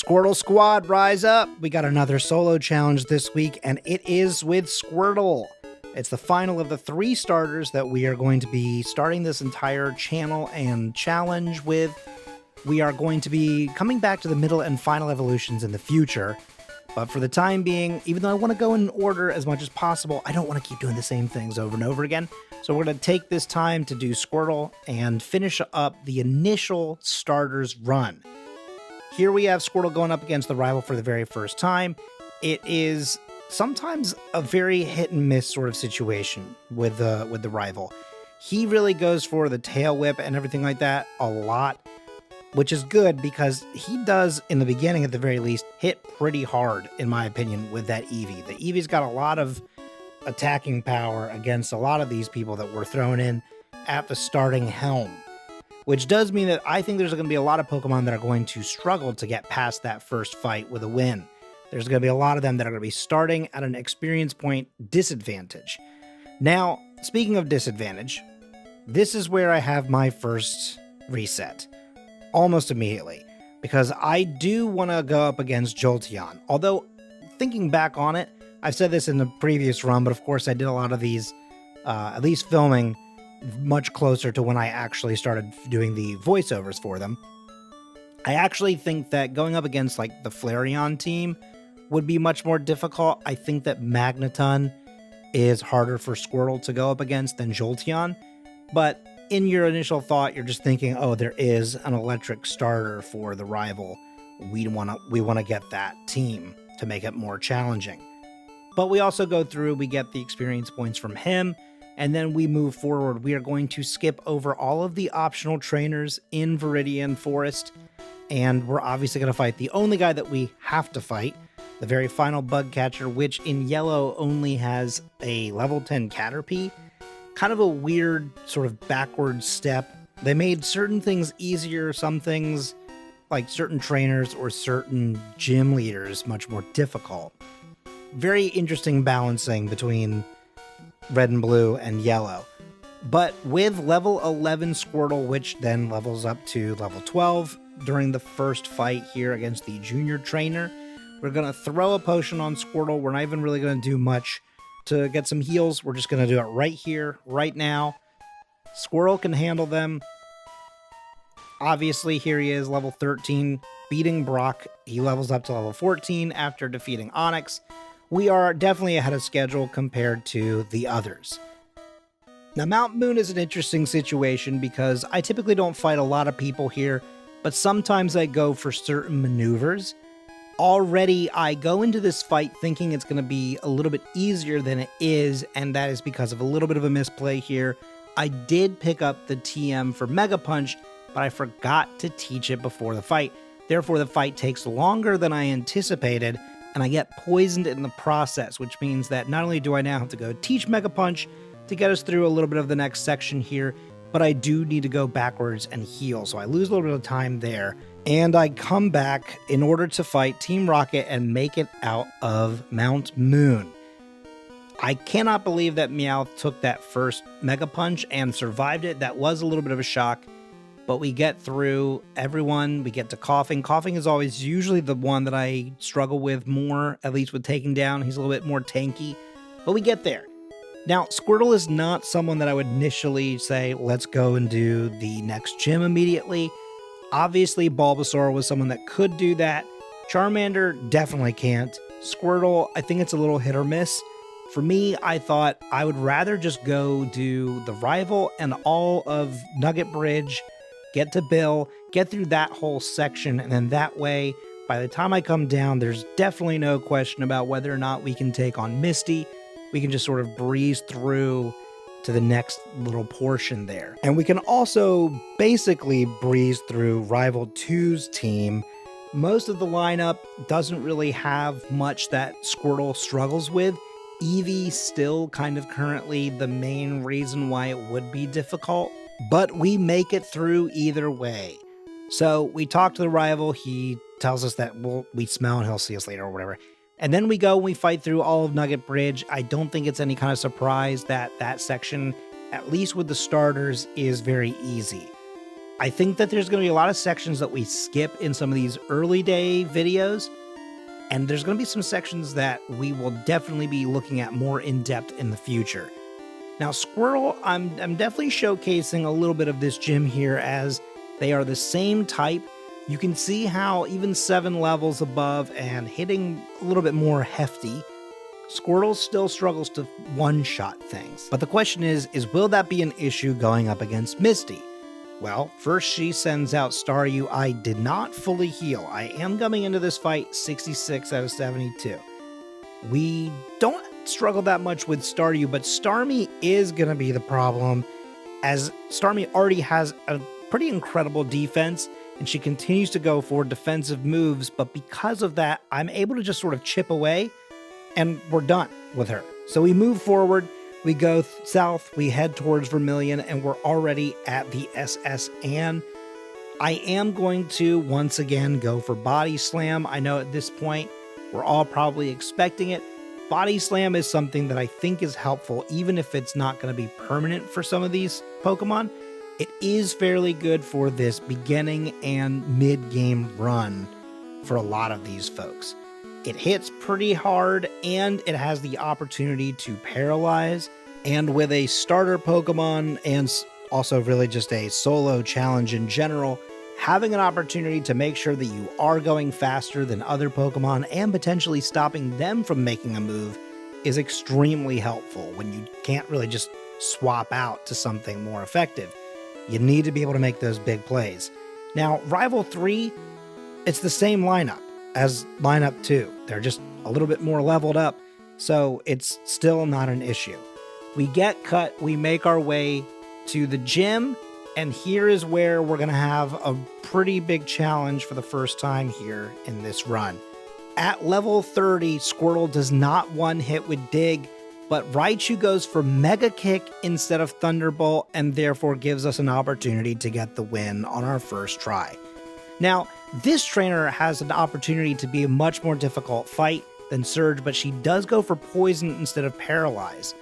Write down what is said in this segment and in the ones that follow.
Squirtle Squad, rise up! We got another solo challenge this week, and it is with Squirtle. It's the final of the 3 starters that we are going to be starting this entire channel and challenge with. We are going to be coming back to the middle and final evolutions in the future, but for the time being, even though I want to go in order as much as possible, I don't want to keep doing the same things over and over again. So we're going to take this time to do Squirtle and finish up the initial starters run. Here we have Squirtle going up against the rival for the very first time. It is sometimes a very hit and miss sort of situation with the rival. He really goes for the tail whip and everything like that a lot, which is good because he does, in the beginning at the very least, hit pretty hard, in my opinion, with that Eevee. The Eevee's got a lot of attacking power against a lot of these people that were thrown in at the starting helm, which does mean that I think there's going to be a lot of Pokemon that are going to struggle to get past that first fight with a win. There's going to be a lot of them that are going to be starting at an experience point disadvantage. Now, speaking of disadvantage, this is where I have my first reset, almost immediately, because I do want to go up against Jolteon. Although, thinking back on it, I've said this in the previous run, but of course I did a lot of these, at least filming, much closer to when I actually started doing the voiceovers for them. I actually think that going up against like the Flareon team would be much more difficult. I think that Magneton is harder for Squirtle to go up against than Jolteon, but in your initial thought, you're just thinking, oh, there is an electric starter for the rival. We want to get that team to make it more challenging. But we also go through, we get the experience points from him, and then we move forward. We are going to skip over all of the optional trainers in Viridian Forest, and we're obviously going to fight the only guy that we have to fight, the very final bug catcher, which in yellow only has a level 10 Caterpie. Kind of a weird sort of backward step. They made certain things easier, some things like certain trainers or certain gym leaders much more difficult. Very interesting balancing between red and blue and yellow. But with level 11 Squirtle, which then levels up to level 12 during the first fight here against the junior trainer, we're going to throw a potion on Squirtle. We're not even really going to do much to get some heals. We're just going to do it right here, right now. Squirtle can handle them. Obviously, here he is, level 13, beating Brock. He levels up to level 14 after defeating Onix. We are definitely ahead of schedule compared to the others. Now, Mount Moon is an interesting situation because I typically don't fight a lot of people here, but sometimes I go for certain maneuvers. Already, I go into this fight thinking it's going to be a little bit easier than it is, and that is because of a little bit of a misplay here. I did pick up the TM for Mega Punch, but I forgot to teach it before the fight. Therefore, the fight takes longer than I anticipated, and I get poisoned in the process, which means that not only do I now have to go teach Mega Punch to get us through a little bit of the next section here, but I do need to go backwards and heal, so I lose a little bit of time there. And I come back in order to fight Team Rocket and make it out of Mount Moon. I cannot believe that Meowth took that first Mega Punch and survived it. That was a little bit of a shock, but we get through everyone. We get to Coughing. Coughing is always usually the one that I struggle with more, at least with taking down. He's a little bit more tanky, but we get there. Now, Squirtle is not someone that I would initially say, let's go and do the next gym immediately. Obviously, Bulbasaur was someone that could do that. Charmander definitely can't. Squirtle, I think it's a little hit or miss. For me, I thought I would rather just go do the rival and all of Nugget Bridge, get to Bill, get through that whole section, and then that way, by the time I come down, there's definitely no question about whether or not we can take on Misty. We can just sort of breeze through to the next little portion there. And we can also basically breeze through Rival 2's team. Most of the lineup doesn't really have much that Squirtle struggles with. Eevee still kind of currently the main reason why it would be difficult, but we make it through either way. So we talk to the rival, he tells us that we smell and he'll see us later or whatever. And then we go and we fight through all of Nugget Bridge. I don't think it's any kind of surprise that that section, at least with the starters, is very easy. I think that there's going to be a lot of sections that we skip in some of these early day videos, and there's going to be some sections that we will definitely be looking at more in depth in the future. Now, Squirtle, I'm definitely showcasing a little bit of this gym here as they are the same type. You can see how even 7 levels above and hitting a little bit more hefty, Squirtle still struggles to one-shot things. But the question is will that be an issue going up against Misty? Well, first she sends out Staryu. I did not fully heal. I am coming into this fight 66 out of 72. We don't struggle that much with Staryu, but Starmie is going to be the problem, as Starmie already has a pretty incredible defense, and she continues to go for defensive moves, but because of that, I'm able to just sort of chip away, and we're done with her. So we move forward, we go south, we head towards Vermilion, and we're already at the SS Anne. I am going to once again go for Body Slam. I know at this point, we're all probably expecting it. Body Slam is something that I think is helpful, even if it's not going to be permanent for some of these Pokemon. It is fairly good for this beginning and mid-game run for a lot of these folks. It hits pretty hard, and it has the opportunity to paralyze. And with a starter Pokemon, and also really just a solo challenge in general, having an opportunity to make sure that you are going faster than other Pokemon and potentially stopping them from making a move is extremely helpful when you can't really just swap out to something more effective. You need to be able to make those big plays. Now, Rival 3, it's the same lineup as lineup 2. They're just a little bit more leveled up, so it's still not an issue. We get cut, we make our way to the gym, and here is where we're going to have a pretty big challenge for the first time here in this run. At level 30, Squirtle does not one-hit with Dig, but Raichu goes for Mega Kick instead of Thunderbolt, and therefore gives us an opportunity to get the win on our first try. Now, this trainer has an opportunity to be a much more difficult fight than Surge, but she does go for Poison instead of Paralyze.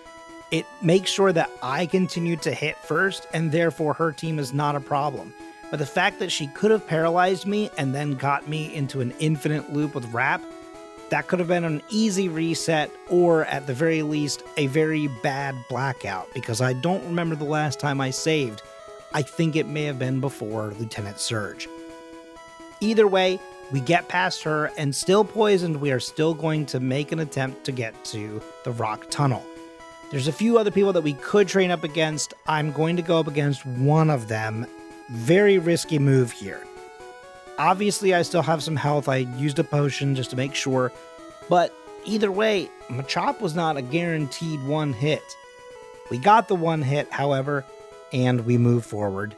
It makes sure that I continue to hit first, and therefore her team is not a problem. But the fact that she could have paralyzed me and then got me into an infinite loop with Wrap, that could have been an easy reset, or at the very least, a very bad blackout, because I don't remember the last time I saved. I think it may have been before Lieutenant Surge. Either way, we get past her, and still poisoned, we are still going to make an attempt to get to the Rock Tunnel. There's a few other people that we could train up against. I'm going to go up against one of them. Very risky move here. Obviously, I still have some health. I used a potion just to make sure. But either way, Machop was not a guaranteed one hit. We got the one hit, however, and we move forward.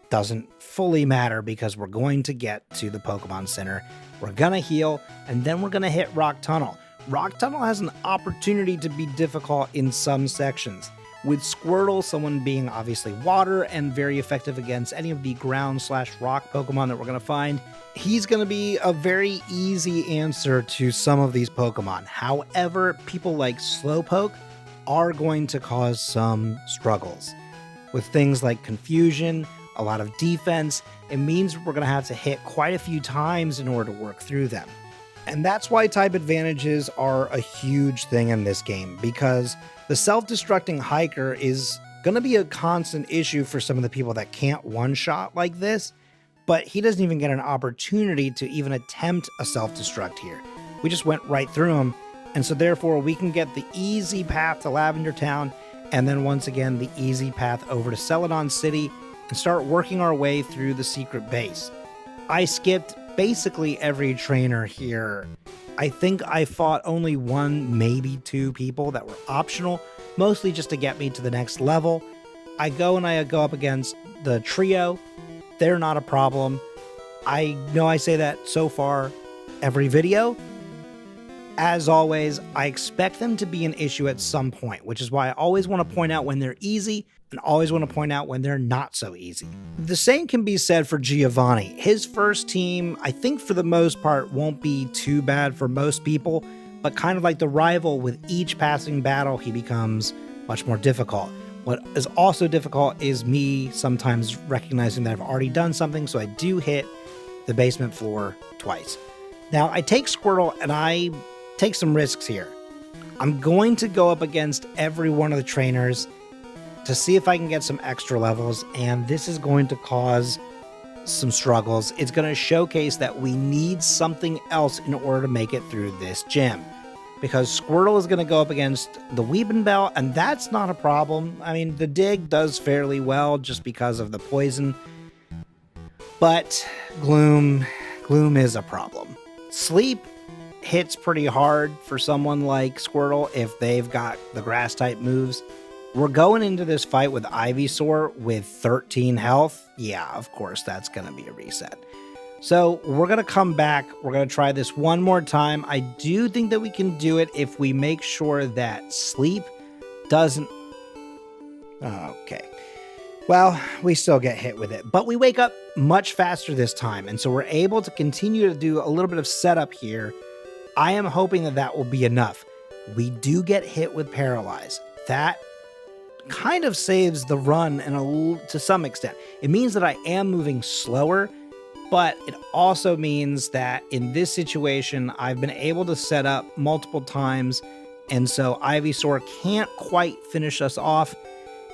Doesn't fully matter because we're going to get to the Pokemon Center. We're going to heal, and then we're going to hit Rock Tunnel. Rock Tunnel has an opportunity to be difficult in some sections. With Squirtle, someone being obviously water and very effective against any of the ground/rock Pokemon that we're going to find, he's going to be a very easy answer to some of these Pokemon. However, people like Slowpoke are going to cause some struggles. With things like Confusion, a lot of defense, it means we're going to have to hit quite a few times in order to work through them. And that's why type advantages are a huge thing in this game, because the self-destructing hiker is going to be a constant issue for some of the people that can't one-shot like this, but he doesn't even get an opportunity to even attempt a self-destruct here. We just went right through him, and so therefore we can get the easy path to Lavender Town, and then once again the easy path over to Celadon City, and start working our way through the secret base. I skipped basically every trainer here. I think I fought only one, maybe two people that were optional, mostly just to get me to the next level. I go up against the trio. They're not a problem. I know I say that so far every video. As always, I expect them to be an issue at some point, which is why I always want to point out when they're easy and always want to point out when they're not so easy. The same can be said for Giovanni. His first team, I think for the most part, won't be too bad for most people, but kind of like the rival, with each passing battle, he becomes much more difficult. What is also difficult is me sometimes recognizing that I've already done something, so I do hit the basement floor twice. Now, I take Squirtle and I take some risks here. I'm going to go up against every one of the trainers to see if I can get some extra levels, and this is going to cause some struggles. It's going to showcase that we need something else in order to make it through this gym. Because Squirtle is going to go up against the Weepinbell, and that's not a problem. I mean, the Dig does fairly well just because of the poison. But Gloom is a problem. Sleep hits pretty hard for someone like Squirtle if they've got the grass-type moves. We're going into this fight with Ivysaur with 13 health. Yeah, of course, that's going to be a reset. So we're going to come back. We're going to try this one more time. I do think that we can do it if we make sure that Sleep doesn't... Okay. Well, we still get hit with it, but we wake up much faster this time, and so we're able to continue to do a little bit of setup here. I am hoping that that will be enough. We do get hit with Paralyze. That kind of saves the run to some extent. It means that I am moving slower, but it also means that in this situation, I've been able to set up multiple times, and so Ivysaur can't quite finish us off,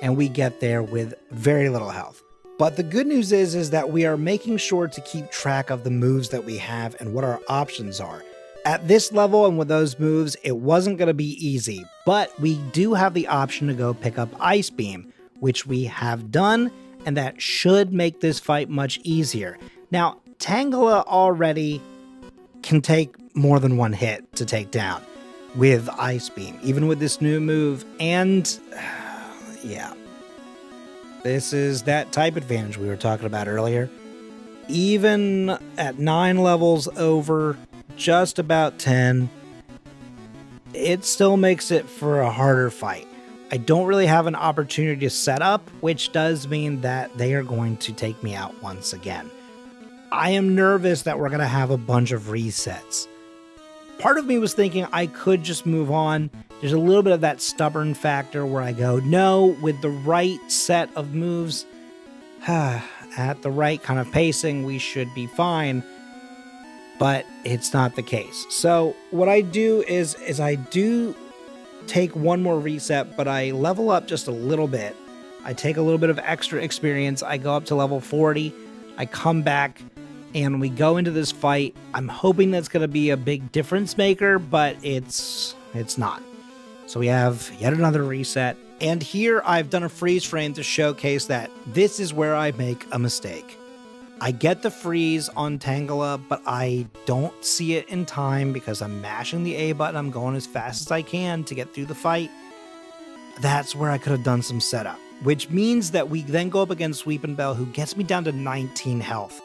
and we get there with very little health. But the good news is that we are making sure to keep track of the moves that we have and what our options are. At this level and with those moves, it wasn't going to be easy, but we do have the option to go pick up Ice Beam, which we have done, and that should make this fight much easier. Now, Tangela already can take more than one hit to take down with Ice Beam, even with this new move, and yeah. This is that type advantage we were talking about earlier. Even at 9 levels over, just about 10, it still makes it for a harder fight. I don't really have an opportunity to set up, which does mean that they are going to take me out once again. I am nervous that we're going to have a bunch of resets. Part of me was thinking I could just move on. There's a little bit of that stubborn factor where I go, no, with the right set of moves, at the right kind of pacing, we should be fine. But it's not the case. So what I do is I do take one more reset, but I level up just a little bit. I take a little bit of extra experience. I go up to level 40. I come back and we go into this fight. I'm hoping that's going to be a big difference maker, but it's not. So we have yet another reset. And here I've done a freeze frame to showcase that this is where I make a mistake. I get the freeze on Tangela, but I don't see it in time because I'm mashing the A button. I'm going as fast as I can to get through the fight. That's where I could have done some setup, which means that we then go up against Weepinbell, who gets me down to 19 health.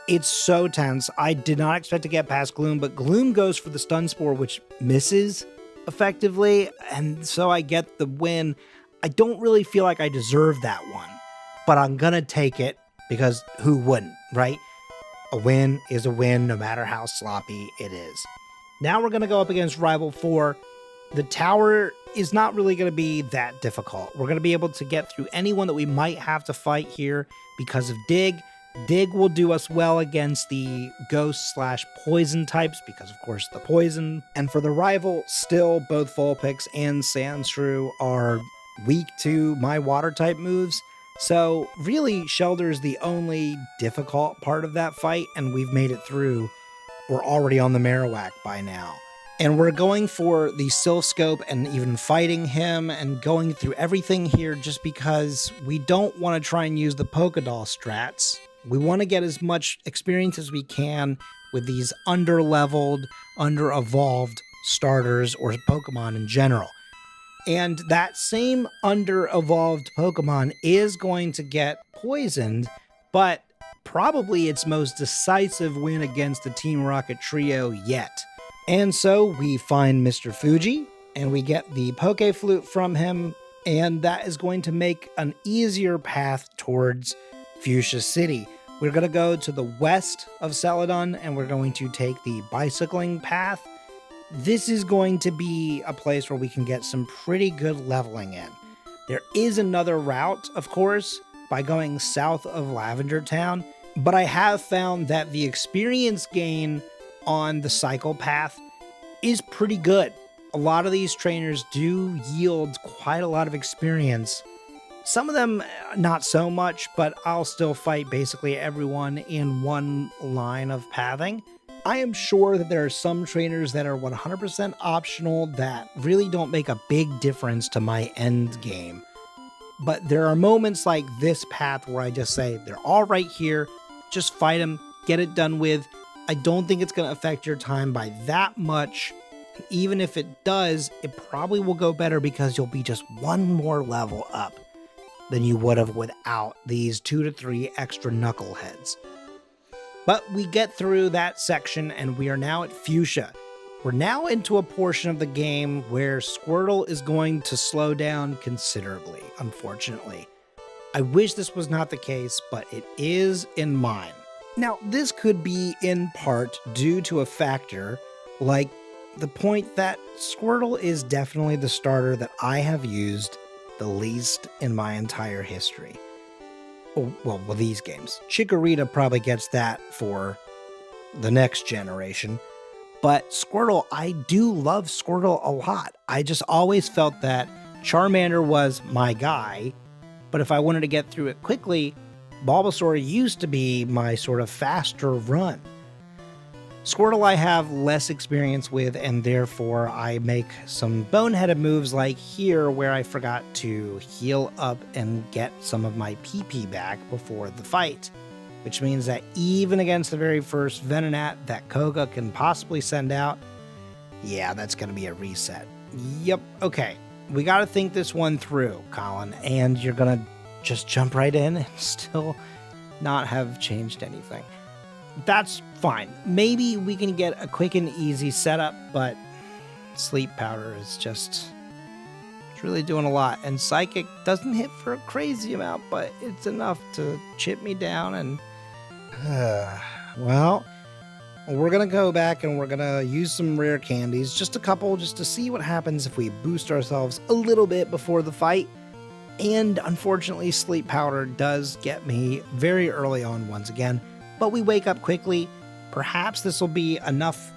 It's so tense. I did not expect to get past Gloom, but Gloom goes for the Stun Spore, which misses effectively, and so I get the win. I don't really feel like I deserve that one, but I'm gonna take it because who wouldn't, right? A win is a win no matter how sloppy it is. Now we're gonna go up against Rival 4. The tower is not really gonna be that difficult. We're gonna be able to get through anyone that we might have to fight here because of Dig. Dig will do us well against the ghost/poison types because, of course, the poison. And for the rival, still both Vulpix and Sandshrew are weak to my water type moves. So really, Shelter is the only difficult part of that fight, and we've made it through. We're already on the Marowak by now. And we're going for the Sylph Scope and even fighting him and going through everything here just because we don't want to try and use the Pokédoll strats. We want to get as much experience as we can with these under-leveled, under-evolved starters or Pokemon in general. And that same under-evolved Pokemon is going to get poisoned, but probably its most decisive win against the Team Rocket trio yet. And so we find Mr. Fuji, and we get the Poké Flute from him, and that is going to make an easier path towards Fuchsia City. We're going to go to the west of Celadon, and we're going to take the bicycling path. This is going to be a place where we can get some pretty good leveling in. There is another route, of course, by going south of Lavender Town, but I have found that the experience gain on the cycle path is pretty good. A lot of these trainers do yield quite a lot of experience. Some of them not so much, but I'll still fight basically everyone in one line of pathing. I am sure that there are some trainers that are 100% optional that really don't make a big difference to my end game. But there are moments like this path where I just say, they're all right here, just fight them, get it done with. I don't think it's going to affect your time by that much. Even if it does, it probably will go better because you'll be just one more level up than you would have without these 2 to 3 extra knuckleheads. But we get through that section and we are now at Fuchsia. We're now into a portion of the game where Squirtle is going to slow down considerably, unfortunately. I wish this was not the case, but it is in mine. Now, this could be in part due to a factor like the point that Squirtle is definitely the starter that I have used the least in my entire history. Well, with these games. Chikorita probably gets that for the next generation. But Squirtle, I do love Squirtle a lot. I just always felt that Charmander was my guy. But if I wanted to get through it quickly, Bulbasaur used to be my sort of faster run. Squirtle I have less experience with, and therefore I make some boneheaded moves like here where I forgot to heal up and get some of my PP back before the fight, which means that even against the very first Venonat that Koga can possibly send out, yeah, that's going to be a reset. Yep, okay, we got to think this one through, Colin, and you're going to just jump right in and still not have changed anything. That's fine. Maybe we can get a quick and easy setup, but sleep powder is just, it's really doing a lot. And psychic doesn't hit for a crazy amount, but it's enough to chip me down. And well, we're gonna go back and we're gonna use some rare candies, just a couple, just to see what happens if we boost ourselves a little bit before the fight. And unfortunately, sleep powder does get me very early on once again. But we wake up quickly. Perhaps this will be enough.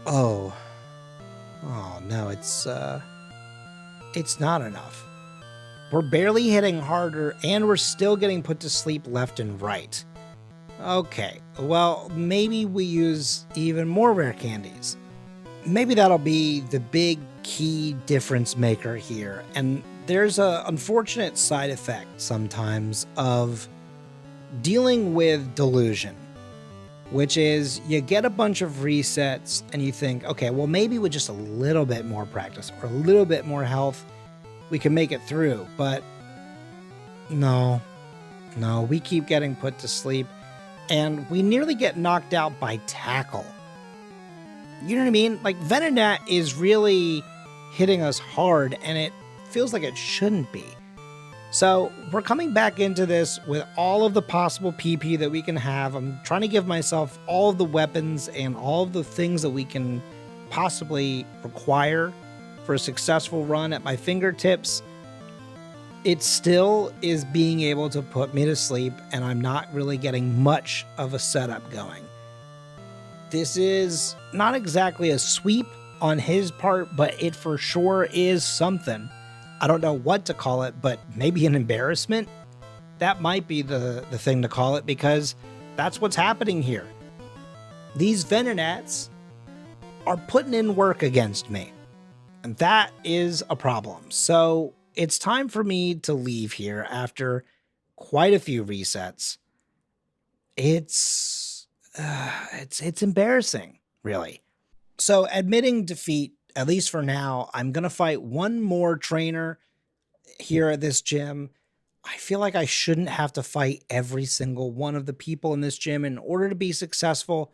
Oh no, it's not enough. We're barely hitting harder and we're still getting put to sleep left and right. Okay, well, maybe we use even more rare candies. Maybe that'll be the big key difference maker here. And there's an unfortunate side effect sometimes of dealing with delusion, which is you get a bunch of resets and you think, okay, well, maybe with just a little bit more practice or a little bit more health, we can make it through. But no, we keep getting put to sleep and we nearly get knocked out by tackle. You know what I mean? Like Venonat is really hitting us hard and it feels like it shouldn't be. So we're coming back into this with all of the possible PP that we can have. I'm trying to give myself all of the weapons and all of the things that we can possibly require for a successful run at my fingertips. It still is being able to put me to sleep, and I'm not really getting much of a setup going. This is not exactly a sweep on his part, but it for sure is something. I don't know what to call it, but maybe an embarrassment? That might be the thing to call it, because that's what's happening here. These Venonats are putting in work against me, and that is a problem. So it's time for me to leave here after quite a few resets. It's embarrassing, really. So admitting defeat, at least for now, I'm going to fight one more trainer here at this gym. I feel like I shouldn't have to fight every single one of the people in this gym in order to be successful,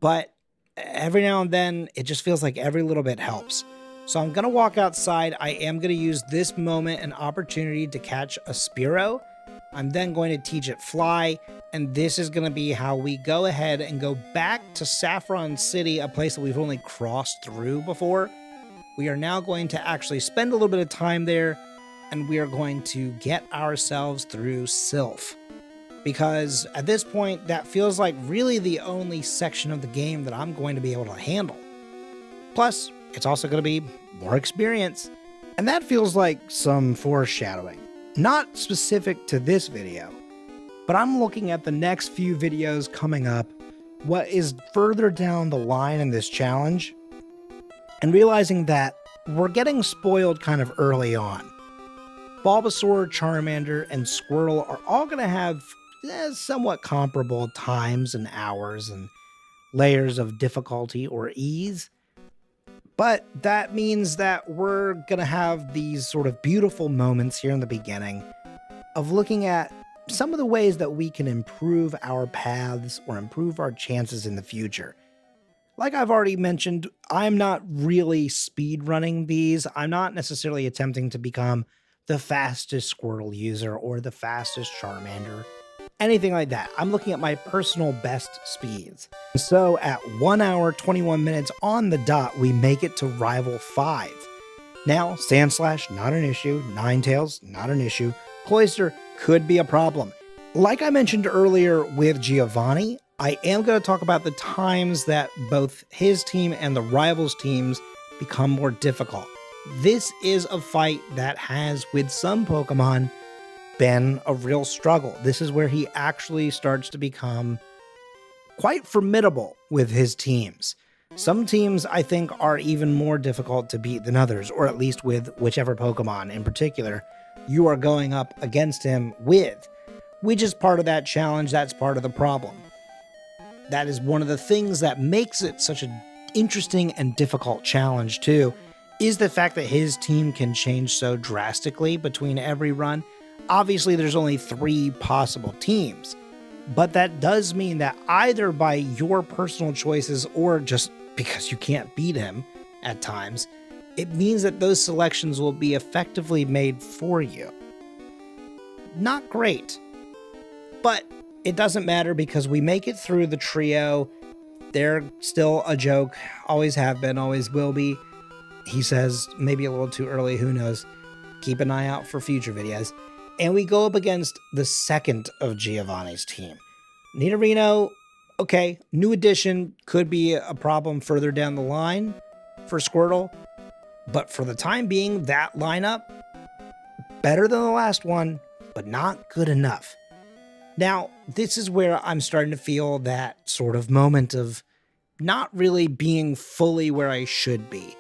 but every now and then it just feels like every little bit helps. So I'm going to walk outside. I am going to use this moment and opportunity to catch a Spearow. I'm then going to teach it Fly, and this is going to be how we go ahead and go back to Saffron City, a place that we've only crossed through before. We are now going to actually spend a little bit of time there, and we are going to get ourselves through Sylph. Because at this point, that feels like really the only section of the game that I'm going to be able to handle. Plus, it's also going to be more experience. And that feels like some foreshadowing. Not specific to this video, but I'm looking at the next few videos coming up, what is further down the line in this challenge, and realizing that we're getting spoiled kind of early on. Bulbasaur, Charmander, and Squirtle are all going to have somewhat comparable times and hours and layers of difficulty or ease. But that means that we're going to have these sort of beautiful moments here in the beginning of looking at some of the ways that we can improve our paths or improve our chances in the future. Like I've already mentioned, I'm not really speedrunning these. I'm not necessarily attempting to become the fastest Squirtle user or the fastest Charmander, anything like that. I'm looking at my personal best speeds. So at 1 hour, 21 minutes on the dot, we make it to Rival 5. Now, Sandslash, not an issue. Ninetales, not an issue. Cloyster could be a problem. Like I mentioned earlier with Giovanni, I am going to talk about the times that both his team and the rivals' teams become more difficult. This is a fight that has, with some Pokemon, been a real struggle. This is where he actually starts to become quite formidable with his teams. Some teams, I think, are even more difficult to beat than others, or at least with whichever Pokemon in particular you are going up against him with, which is part of that challenge. That's part of the problem. That is one of the things that makes it such an interesting and difficult challenge too, is the fact that his team can change so drastically between every run. Obviously, there's only 3 possible teams, but that does mean that either by your personal choices or just because you can't beat him at times, it means that those selections will be effectively made for you. Not great, but it doesn't matter because we make it through the trio. They're still a joke, always have been, always will be. He says maybe a little too early, who knows. Keep an eye out for future videos. And we go up against the second of Giovanni's team. Nidorino, okay, new addition, could be a problem further down the line for Squirtle. But for the time being, that lineup, better than the last one, but not good enough. Now, this is where I'm starting to feel that sort of moment of not really being fully where I should be.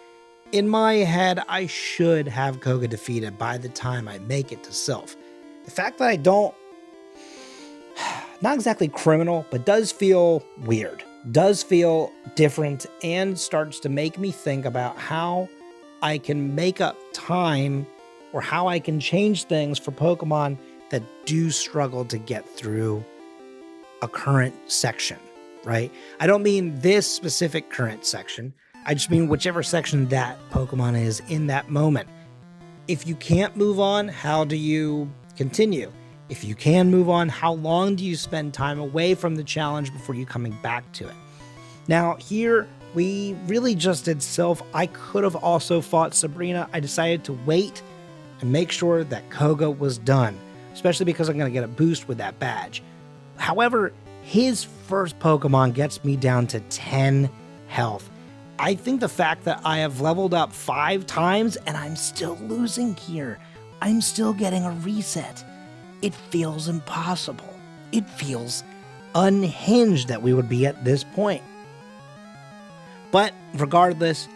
In my head, I should have Koga defeated by the time I make it to Sylph. The fact that I don't, not exactly criminal, but does feel weird, does feel different, and starts to make me think about how I can make up time or how I can change things for Pokemon that do struggle to get through a current section, right? I don't mean this specific current section. I just mean whichever section that Pokemon is in that moment. If you can't move on, how do you continue? If you can move on, how long do you spend time away from the challenge before you coming back to it? Now, here, we really just did Sylph. I could have also fought Sabrina. I decided to wait and make sure that Koga was done, especially because I'm going to get a boost with that badge. However, his first Pokemon gets me down to 10 health. I think the fact that I have leveled up 5 times and I'm still losing here, I'm still getting a reset. It feels impossible. It feels unhinged that we would be at this point. But regardless,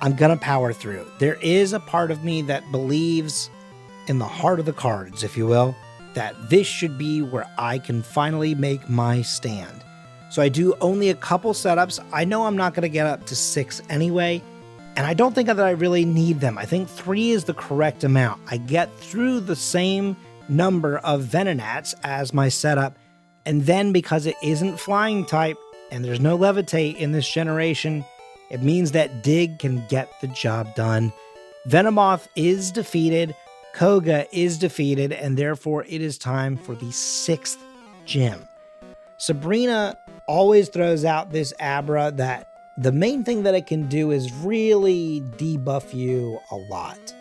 I'm going to power through. There is a part of me that believes in the heart of the cards, if you will, that this should be where I can finally make my stand. So I do only a couple setups. I know I'm not going to get up to 6 anyway, and I don't think that I really need them. I think 3 is the correct amount. I get through the same number of Venonats as my setup, and then because it isn't flying type and there's no Levitate in this generation, it means that Dig can get the job done. Venomoth is defeated, Koga is defeated, and therefore it is time for the 6th gym. Sabrina always throws out this Abra that the main thing that it can do is really debuff you a lot.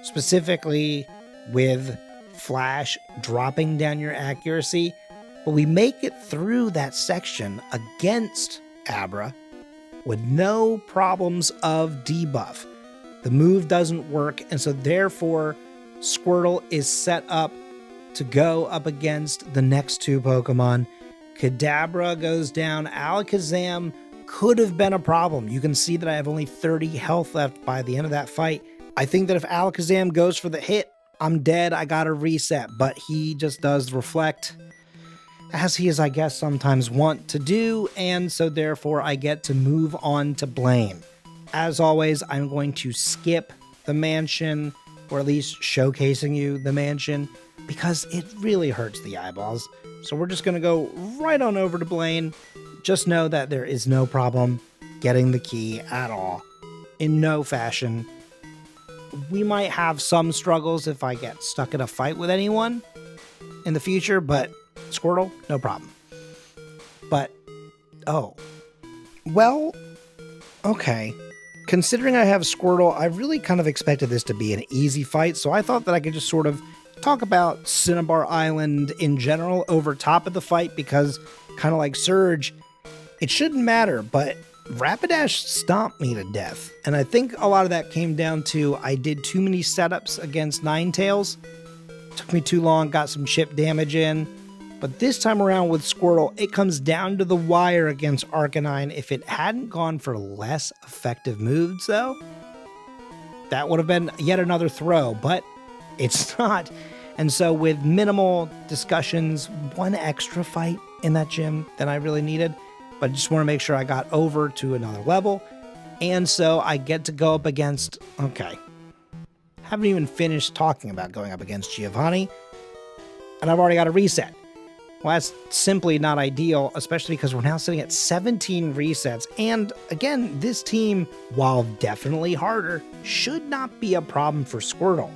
Specifically, with Flash dropping down your accuracy, but we make it through that section against Abra with no problems of debuff. The move doesn't work, and so therefore Squirtle is set up to go up against the next two Pokemon. Kadabra goes down. Alakazam could have been a problem. You can see that I have only 30 health left by the end of that fight. I think that if Alakazam goes for the hit, I'm dead. I gotta reset, but he just does reflect, as he is, I guess, sometimes want to do, and so therefore I get to move on to Blaine. As always, I'm going to skip the mansion, or at least showcasing you the mansion, because it really hurts the eyeballs. So we're just going to go right on over to Blaine. Just know that there is no problem getting the key at all, in no fashion. We might have some struggles if I get stuck in a fight with anyone in the future, but Squirtle, no problem. But, oh, well, okay. Considering I have Squirtle, I really kind of expected this to be an easy fight, so I thought that I could just sort of talk about Cinnabar Island in general over top of the fight, because kind of like Surge, it shouldn't matter, but Rapidash stomped me to death. And I think a lot of that came down to I did too many setups against Ninetales. Took me too long, got some chip damage in. But this time around with Squirtle, it comes down to the wire against Arcanine. If it hadn't gone for less effective moves, though, that would have been yet another throw, but it's not. And so with minimal discussions, one extra fight in that gym than I really needed, but I just want to make sure I got over to another level. And so I get to go up against, okay, haven't even finished talking about going up against Giovanni, and I've already got a reset. Well, that's simply not ideal, especially because we're now sitting at 17 resets. And again, this team, while definitely harder, should not be a problem for Squirtle.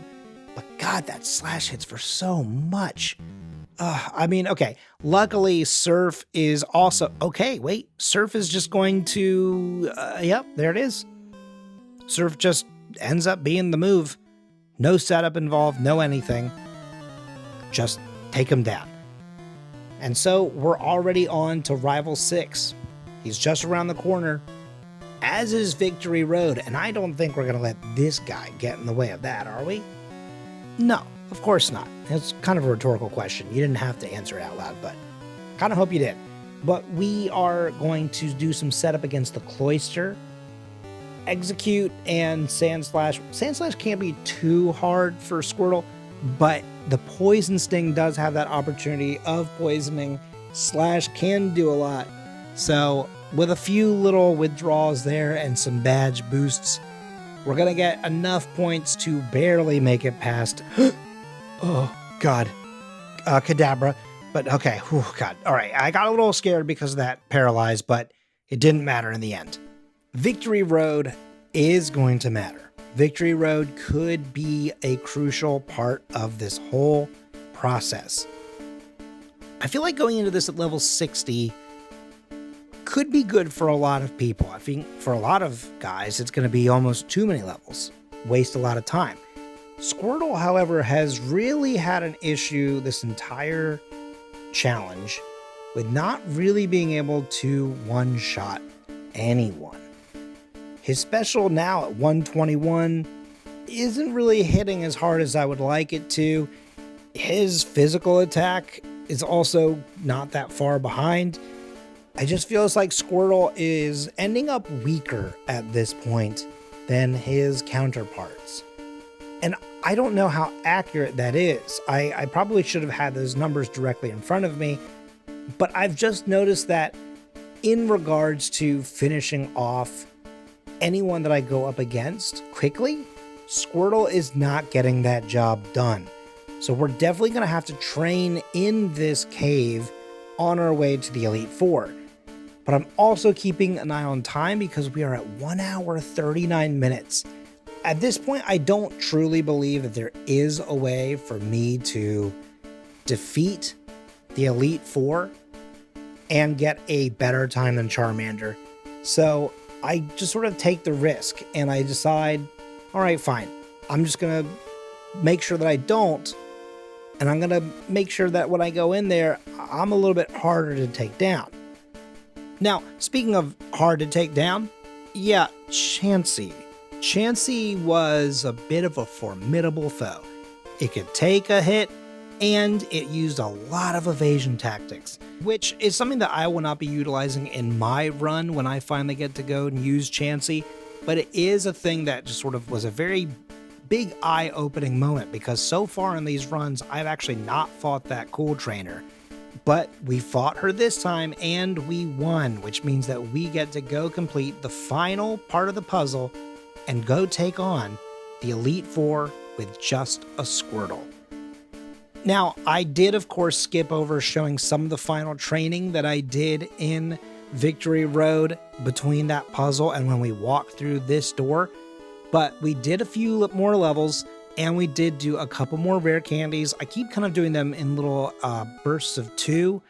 But God, that slash hits for so much. I mean, okay, luckily Surf is also, okay, wait, Surf is just going to, yep, there it is. Surf just ends up being the move. No setup involved, no anything. Just take him down. And so we're already on to Rival 6. He's just around the corner, as is Victory Road, and I don't think we're going to let this guy get in the way of that, are we? No, of course not. It's kind of a rhetorical question. You didn't have to answer it out loud, but kind of hope you did. But we are going to do some setup against the Cloyster, Execute, and Sandslash. Sandslash can't be too hard for Squirtle, but the Poison Sting does have that opportunity of poisoning. Slash can do a lot. So with a few little withdrawals there and some badge boosts, we're going to get enough points to barely make it past. Oh, God. Kadabra. But okay. Oh, God. All right. I got a little scared because of that paralyzed, but it didn't matter in the end. Victory Road is going to matter. Victory Road could be a crucial part of this whole process. I feel like going into this at level 60 could be good for a lot of people. I think for a lot of guys, it's going to be almost too many levels. Waste a lot of time. Squirtle, however, has really had an issue this entire challenge with not really being able to one-shot anyone. His special now at 121 isn't really hitting as hard as I would like it to. His physical attack is also not that far behind. I just feels like Squirtle is ending up weaker at this point than his counterparts. And I don't know how accurate that is. I probably should have had those numbers directly in front of me, but I've just noticed that in regards to finishing off anyone that I go up against quickly, Squirtle is not getting that job done. So we're definitely going to have to train in this cave on our way to the Elite Four. But I'm also keeping an eye on time because we are at 1 hour 39 minutes. At this point, I don't truly believe that there is a way for me to defeat the Elite Four and get a better time than Charmander. So I just sort of take the risk and I decide, all right, fine. I'm just going to make sure that I don't. And I'm going to make sure that when I go in there, I'm a little bit harder to take down. Now, speaking of hard to take down, yeah, Chansey. Chansey was a bit of a formidable foe. It could take a hit, and it used a lot of evasion tactics, which is something that I will not be utilizing in my run when I finally get to go and use Chansey, but it is a thing that just sort of was a very big eye-opening moment, because so far in these runs, I've actually not fought that cool trainer, but we fought her this time and we won, which means that we get to go complete the final part of the puzzle and go take on the Elite Four with just a Squirtle. Now, I did, of course, skip over showing some of the final training that I did in Victory Road between that puzzle and when we walked through this door, but we did a few more levels, and we did do a couple more rare candies. I keep kind of doing them in little bursts of 2,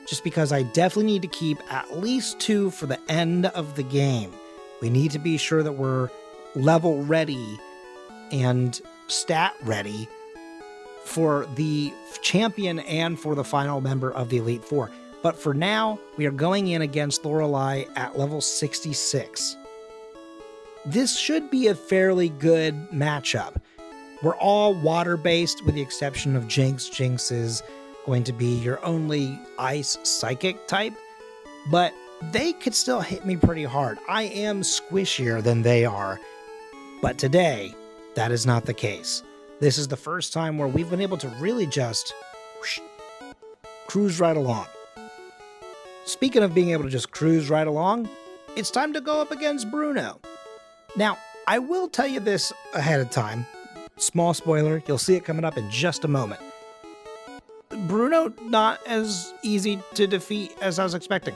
just because I definitely need to keep at least 2 for the end of the game. We need to be sure that we're level ready and stat ready for the champion and for the final member of the Elite Four. But for now, we are going in against Lorelei at level 66. This should be a fairly good matchup. We're all water-based with the exception of Jinx. Jinx is going to be your only ice psychic type, but they could still hit me pretty hard. I am squishier than they are, but today, that is not the case. This is the first time where we've been able to really just cruise right along. Speaking of being able to just cruise right along, it's time to go up against Bruno. Now, I will tell you this ahead of time. Small spoiler, you'll see it coming up in just a moment. Bruno, not as easy to defeat as I was expecting.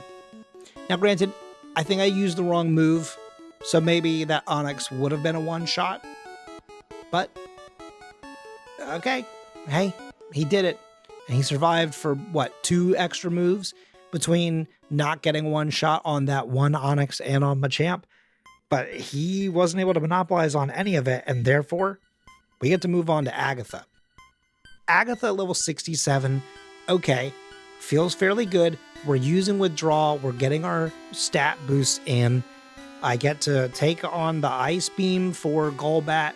Now, granted, I think I used the wrong move, so maybe that Onyx would have been a one-shot. But, okay, hey, he did it. And he survived for, 2 extra moves between not getting one shot on that one Onyx and on Machamp. But he wasn't able to monopolize on any of it, and therefore, we get to move on to Agatha. Agatha at level 67, okay, feels fairly good. We're using Withdrawal, we're getting our stat boosts in. I get to take on the Ice Beam for Golbat.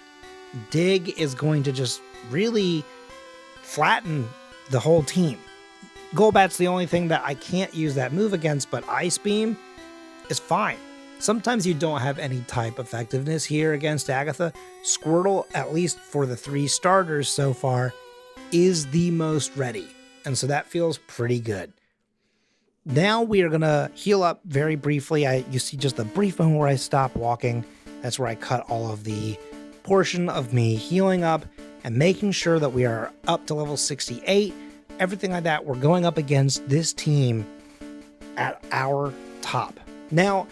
Dig is going to just really flatten the whole team. Golbat's the only thing that I can't use that move against, but Ice Beam is fine. Sometimes you don't have any type effectiveness here against Agatha. Squirtle, at least for the 3 starters so far, is the most ready. And so that feels pretty good. Now we are going to heal up very briefly. You see just the brief moment where I stop walking. That's where I cut all of the portion of me healing up and making sure that we are up to level 68. Everything like that. We're going up against this team at our top. Now,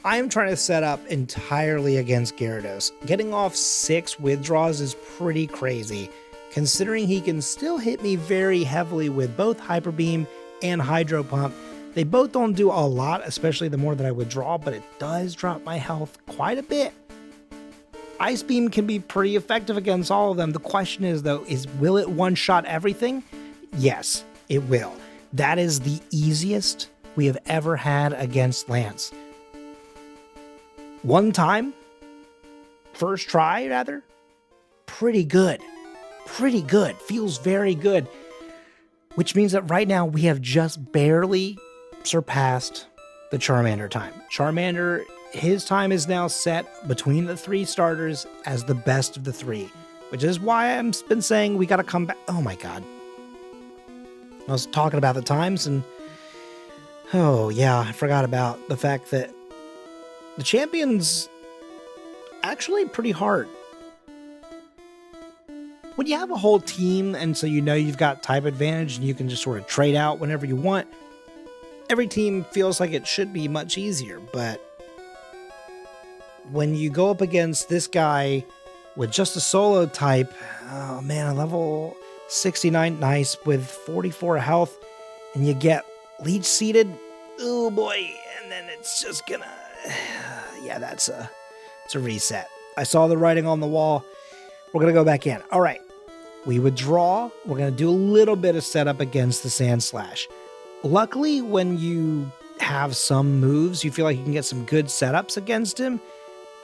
I'm trying to set up entirely against Gyarados. Getting off 6 withdraws is pretty crazy, considering he can still hit me very heavily with both Hyper Beam and Hydro Pump. They both don't do a lot, especially the more that I withdraw, but it does drop my health quite a bit. Ice Beam can be pretty effective against all of them. The question is, though, will it one-shot everything? Yes, it will. That is the easiest we have ever had against Lance. One time, first try rather, pretty good, feels very good, which means that right now we have just barely surpassed the Charmander time. Charmander, his time is now set between the 3 starters as the best of the 3, which is why I've been saying we got to come back. Oh my God. I was talking about the times and, oh yeah, I forgot about the fact that the champion's actually pretty hard. When you have a whole team and so you know you've got type advantage and you can just sort of trade out whenever you want, every team feels like it should be much easier. But when you go up against this guy with just a solo type, oh man, a level 69 nice with 44 health, and you get leech seeded, oh boy, and then it's just gonna... yeah, it's a reset. I saw the writing on the wall. We're going to go back in. All right. We withdraw. We're going to do a little bit of setup against the Sand Slash. Luckily, when you have some moves, you feel like you can get some good setups against him.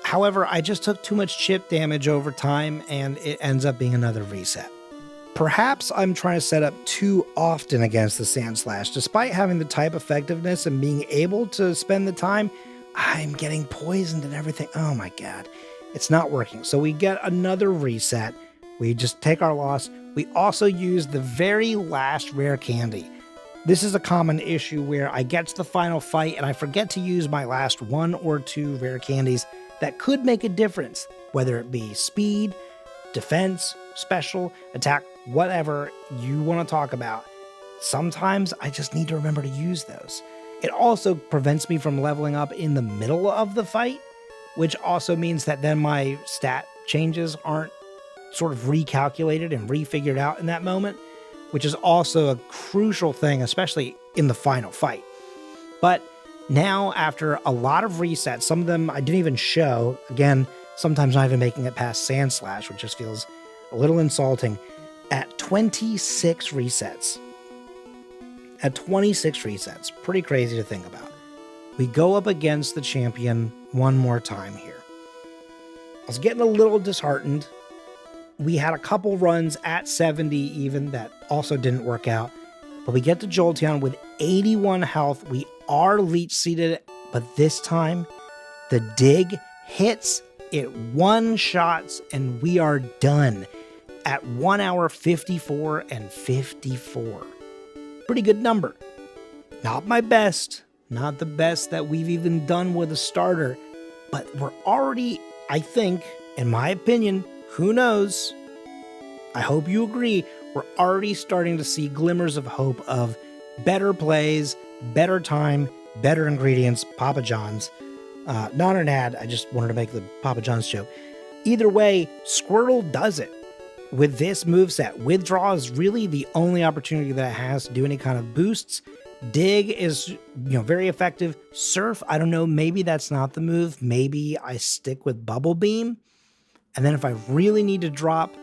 However, I just took too much chip damage over time, and it ends up being another reset. Perhaps I'm trying to set up too often against the Sand Slash. Despite having the type effectiveness and being able to spend the time, I'm getting poisoned and everything. Oh my god. It's not working. So we get another reset. We just take our loss. We also use the very last rare candy. This is a common issue where I get to the final fight and I forget to use my last 1 or 2 rare candies that could make a difference, whether it be speed, defense, special, attack, whatever you want to talk about. Sometimes I just need to remember to use those. It also prevents me from leveling up in the middle of the fight, which also means that then my stat changes aren't sort of recalculated and refigured out in that moment, which is also a crucial thing, especially in the final fight. But now, after a lot of resets, some of them I didn't even show, again, sometimes not even making it past Sand Slash, which just feels a little insulting, at 26 resets. At 26 resets, pretty crazy to think about. We go up against the champion one more time here. I was getting a little disheartened. We had a couple runs at 70 even that also didn't work out, but we get to Jolteon with 81 health. We are leech seeded, but this time the dig hits, it one-shots, and we are done at 1 hour 54 and 54. Pretty good number. Not my best, not the best that we've even done with a starter, but we're already, I think, in my opinion, who knows? I hope you agree, we're already starting to see glimmers of hope of better plays, better time, better ingredients, Papa John's. Not an ad, I just wanted to make the Papa John's joke. Either way, Squirtle does it. With this moveset, Withdraw is really the only opportunity that it has to do any kind of boosts. Dig is, very effective. Surf, I don't know, maybe that's not the move. Maybe I stick with Bubble Beam. And then if I really need to drop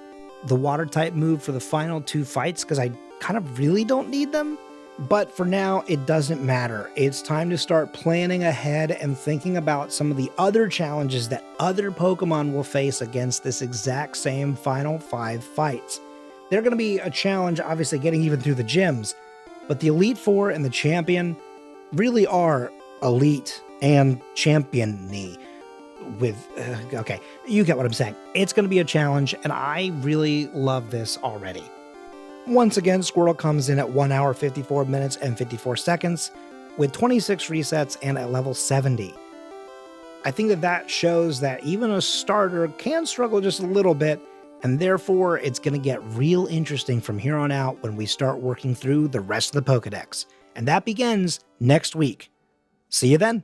the water type move for the final 2 fights, because I kind of really don't need them. But for now, it doesn't matter. It's time to start planning ahead and thinking about some of the other challenges that other Pokemon will face against this exact same final 5 fights. They're going to be a challenge, obviously, getting even through the gyms, but the Elite Four and the Champion really are elite and champion-y. Okay, you get what I'm saying. It's going to be a challenge, and I really love this already. Once again, Squirtle comes in at 1 hour, 54 minutes, and 54 seconds, with 26 resets and at level 70. I think that shows that even a starter can struggle just a little bit, and therefore it's going to get real interesting from here on out when we start working through the rest of the Pokedex. And that begins next week. See you then!